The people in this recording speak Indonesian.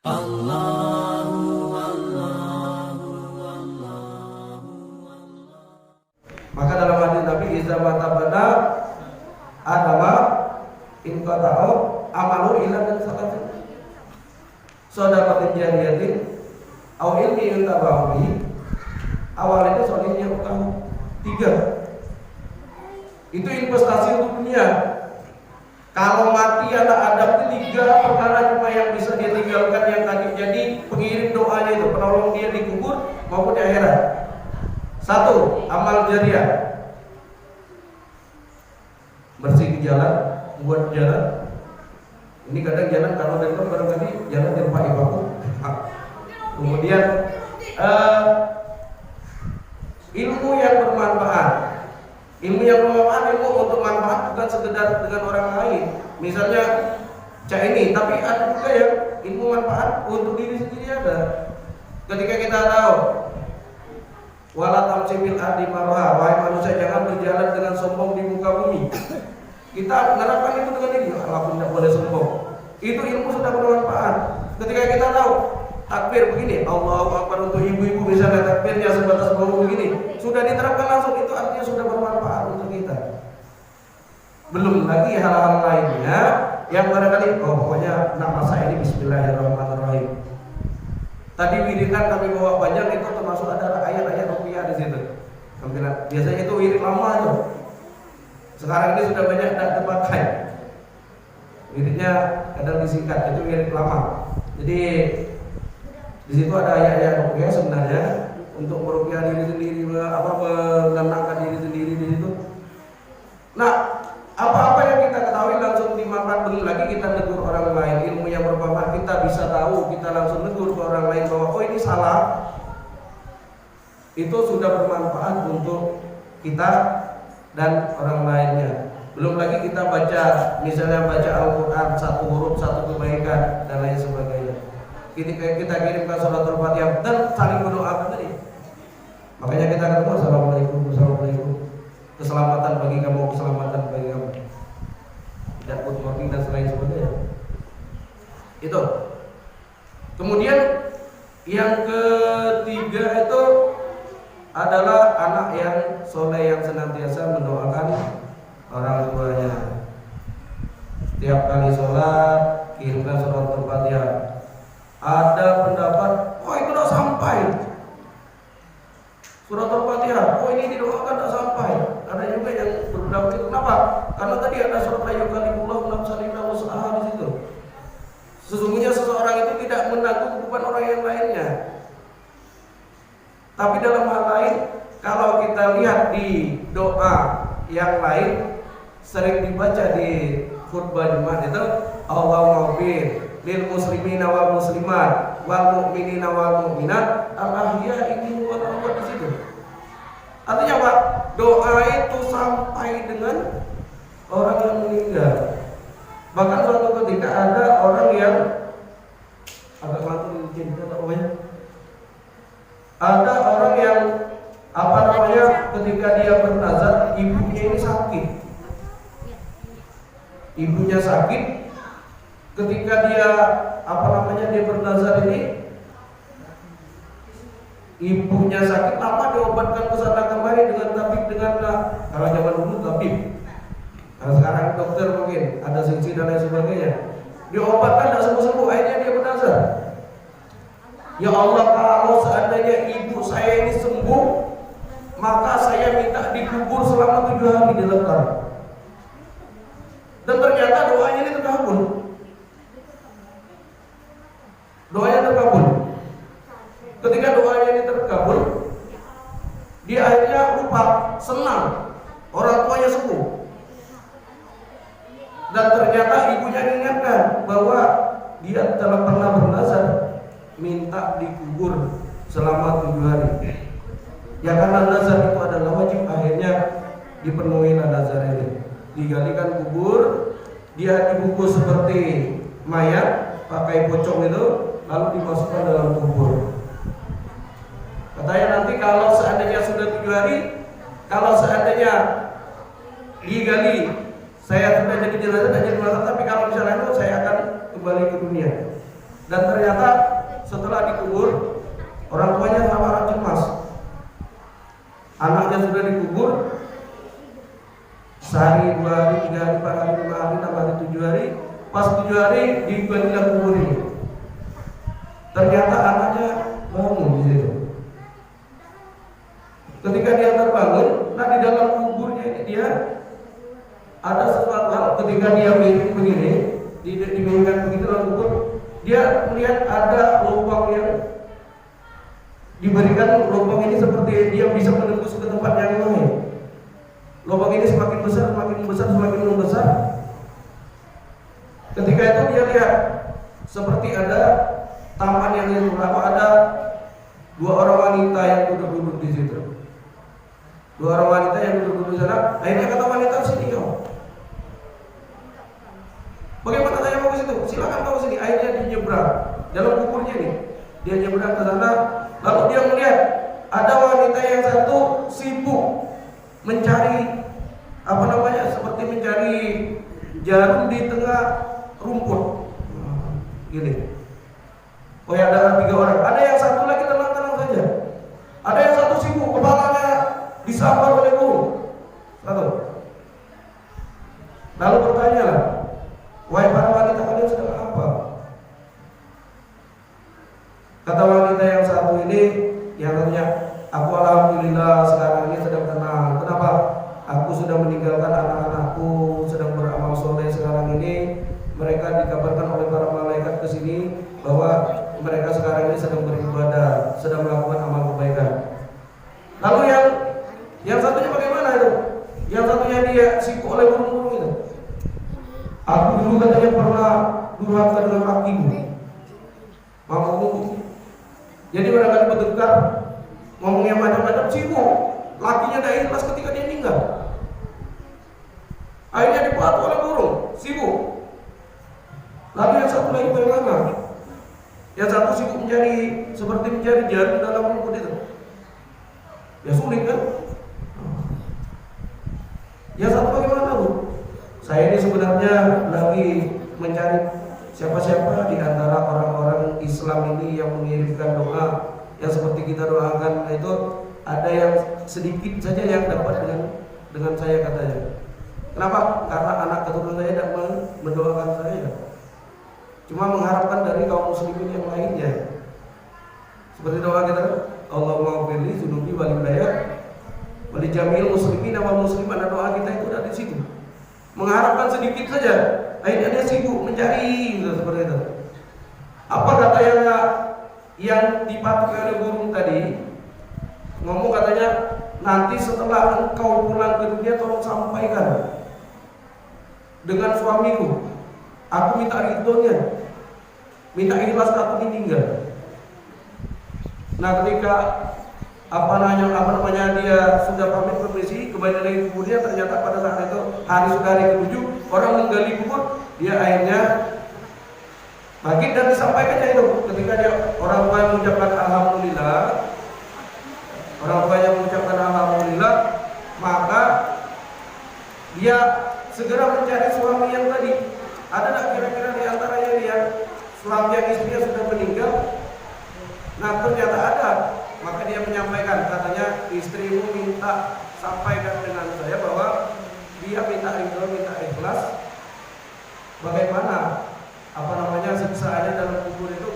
Maka dalam hadis Nabi iza matabana adama in qata'u amalu illa min salatin shadaqatin jariyatin aw ilmi yuntabahu bihi. Awalnya soalnya utama 3 itu investasi untuk dunia. Kalau mati anak Adam itu 3 perkara cuma yang bisa dia tinggalkan yang tadi jadi pengirim doanya itu, penolong dia di kubur maupun di akhirat. 1. Amal jariah, bersih jalan, buat jalan. Ini kadang jalan kalau dari tempat barangkali jalan dari Pak Ibaku. Kemudian ilmu yang bermanfaat. Ilmu yang bermanfaat, ilmu untuk manfaat bukan sekedar dengan orang lain. Misalnya cak ini, tapi ada juga yang ilmu manfaat untuk diri sendiri ada. Ketika kita tahu wala tamshi fil ardi marha, wahai manusia jangan berjalan dengan sombong di muka bumi. Kita menerapkan itu dengan ini, Allah tidak boleh sombong. Itu ilmu sudah bermanfaat. Ketika kita tahu takbir begini, Allahu Akbar untuk ibu-ibu misalnya takbirnya sebatas bau begini, sudah diterapkan langsung, itu artinya sudah bermanfaat untuk kita. Belum lagi hal-hal lainnya yang barangkali pokoknya nama saya ini Bismillahirrahmanirrahim. Tadi wiridan kami bawa banyak itu termasuk ada ayat-ayat rupiah di situ. Biasanya itu wirid lama tuh. Sekarang ini sudah banyak tidak terpakai. Wiridnya kadang disingkat, itu wirid lama. Jadi di situ ada ayat-ayat rupiah sebenarnya untuk merupiah diri sendiri, menenangkan diri sendiri di situ. Nah, apa-apa yang kita ketahui langsung dimakan. Belum lagi kita negur orang lain, ilmu yang bermanfaat kita bisa tahu, kita langsung negur ke orang lain bahwa oh ini salah. Itu sudah bermanfaat untuk kita dan orang lainnya. Belum lagi kita baca, misalnya baca Al-Quran, 1 huruf 1 kebaikan dan lain sebagainya. Kita kirimkan sholatul Fatihah dan saling berdoa tadi. Makanya kita ketemu assalamualaikum, assalamualaikum. Keselamatan bagi kamu, keselamatan bagi kamu. Dan good morning dan selain sebagainya. Itu. Kemudian yang ketiga itu adalah anak yang soleh yang senantiasa mendoakan orang tuanya. Setiap kali sholat kirimkan sholatul Fatihah. Ada pendapat, oh itu tidak sampai suratul Fatihah, oh ini didoakan tidak sampai. Ada juga yang berpendapat itu. Kenapa? Karena tadi ada surat ayyukalibullah nafsalina usaha di situ. Sesungguhnya seseorang itu tidak menanggung beban orang yang lainnya. Tapi dalam hal lain, kalau kita lihat di doa yang lain sering dibaca di khutbah Jumat itu Allahumma ighfir lil muslimina wal muslimat wal mu'minina wal mu'minat al ahya'i wal amwat di situ. Artinya apa? Doa itu sampai dengan orang yang meninggal. Bahkan suatu ketika ada orang yang agak ngantuk cinta namanya. Ada orang yang ketika dia bernazar ibunya ini sakit. Ibunya sakit. Ketika dia dia bernazar ini ibunya sakit, apa diobatkan ke sana kemari dengan tabib kalau zaman dulu tabib. Kalau sekarang dokter mungkin ada sensi dan lain sebagainya. Diobatkan tidak sembuh-sembuh, akhirnya dia bernazar. Ya Allah, kalau seandainya ibu saya ini sembuh, maka saya minta dikubur selama 7 hari di Lekar. Dan ternyata doanya ini terkabul. Doanya terkabul. Ketika doanya ini terkabul, dia akhirnya lupa, senang orang tuanya sembuh. Dan ternyata ibunya mengingatkan bahwa dia telah pernah bernazar minta dikubur selama 7 hari. Ya karena nazar itu adalah wajib, akhirnya dipenuhi nazar ini. Digalikan kubur, dia dibungkus seperti mayat pakai pocong itu, lalu dimasukkan dalam kubur. Katanya nanti kalau seandainya sudah 7 hari, kalau seandainya digali, saya sudah jadi jenazah, tapi kalau misalnya itu saya akan kembali ke dunia. Dan ternyata setelah dikubur, orang tuanya sangat cemas. Anaknya sudah dikubur sehari, 2 hari, 3 hari, 4 hari, 5 hari, 6 hari, 7 hari. Pas 7 hari diberikan kubur ini. Ternyata anaknya bangun di situ. Ketika dia terbangun, nah di dalam kuburnya ini dia ada sesuatu hal. Ketika dia miring begini, dimiringkan begitu dalam kubur, dia melihat ada lubang yang diberikan. Lubang ini seperti dia bisa menembus ke tempat yang lain. Lubang ini semakin besar, semakin besar, semakin membesar. Ketika itu dia lihat seperti ada taman yang lama, ada 2 orang wanita yang duduk-duduk di situ. 2 orang wanita yang duduk-duduk di sana. Akhirnya kata wanita, sini kau. Bagaimana saya mau ke situ? Silakan kau sini. Akhirnya dia nyebrang dalam kuburnya nih. Dia nyebrang ke sana. Lalu dia melihat ada wanita yang satu sibuk mencari seperti mencari jarum di tengah rumput. Gini. Oh ya, ada 3 orang. Ada yang satu lagi tenang-tenang saja. Ada yang satu sibuk, kepalanya disambar oleh burung. Satu. Lalu bertanyalah, wahai para wanita, kalian sedang apa? Kata wanita yang satu ini, yang satunya, aku alhamdulillah sekarang ini sedang tenang. Kenapa? Aku sudah meninggalkan anak-anakku, sedang beramal soleh sekarang ini. Mereka dikabarkan oleh para malaikat ke sini bahwa mereka sekarang ini sedang beribadah, sedang melakukan amal kebaikan. Lalu yang satunya bagaimana itu? Yang satunya dia sibuk oleh burung-burung itu. Aku dulu katanya pernah durhaka dengan kakimu, mamamu. Jadi barangkali bertengkar, ngomongnya macam-macam, sibuk. Lakinya tidak ikhlas ketika dia meninggal. Akhirnya dipatu oleh burung, sibuk. Lalu yang satu lagi bagaimana? Yang satu sibuk seperti mencari jarum dalam rumput itu. Ya sulit kan? Yang satu bagaimana, Bu? Saya ini sebenarnya lagi mencari siapa-siapa di antara orang-orang Islam ini yang mengirimkan doa yang seperti kita doakan itu. Ada yang sedikit saja yang dapat dengan saya, katanya. Kenapa? Karena anak keturunan saya tidak mendoakan saya. Cuma mengharapkan dari kaum muslimin yang lainnya. Seperti doa kita, Allahumma ghfirli dzunubi wal hidayah wal jamil muslimin wal muslimat. Doa kita itu ada di situ. Mengharapkan sedikit saja, akhirnya dia sibuk mencari seperti itu. Apa kata yang dipatuhi oleh burung tadi? Ngomong katanya, nanti setelah engkau pulang ke dunia tolong sampaikan dengan suamiku, aku minta ridhonya, minta ikhlas aku meninggal. Nah ketika dia sudah pamit permisi kembali dari kuburnya, ternyata pada saat itu sudah hari ke-7, orang menggali kubur, dia akhirnya bangkit dan disampaikannya itu. Ketika dia orang tua mengucapkan alhamdulillah, maka dia segera mencari suami yang tadi. Ada tak kira-kira di antaranya yang suami yang istrinya sudah meninggal? Nah ternyata ada. Maka dia menyampaikan, katanya, istrimu minta sampaikan dengan saya bahwa dia minta ridho, minta ikhlas. Bagaimana siksaannya dalam kubur itu